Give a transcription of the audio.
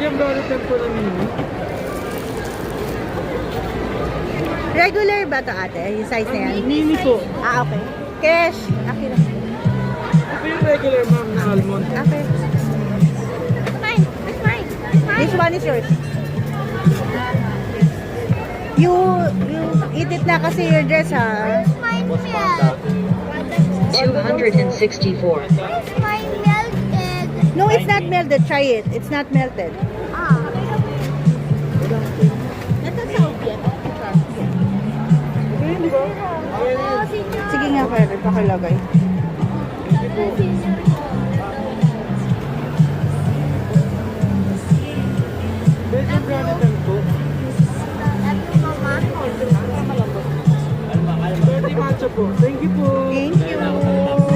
Medium brownie tempo na mini. Regular ba to ate? Yung size na yan? Mini po. Ah, okay. Cash. Okay lang. Ito yung regular ma'am na almond. Okay. Mine. It's mine. It's mine. This one is yours. You eat it na kasi your dress ha. Mine milk. 264. It's mine melted. No, it's not melted. Try it. It's not melted. Ah. Okay, di ba? Oh, senior. Sige nga pwede. Pakilagay. Senior. Medium brownie tempo. Love you, mama. 30 matcha po. Thank you po. Thank you.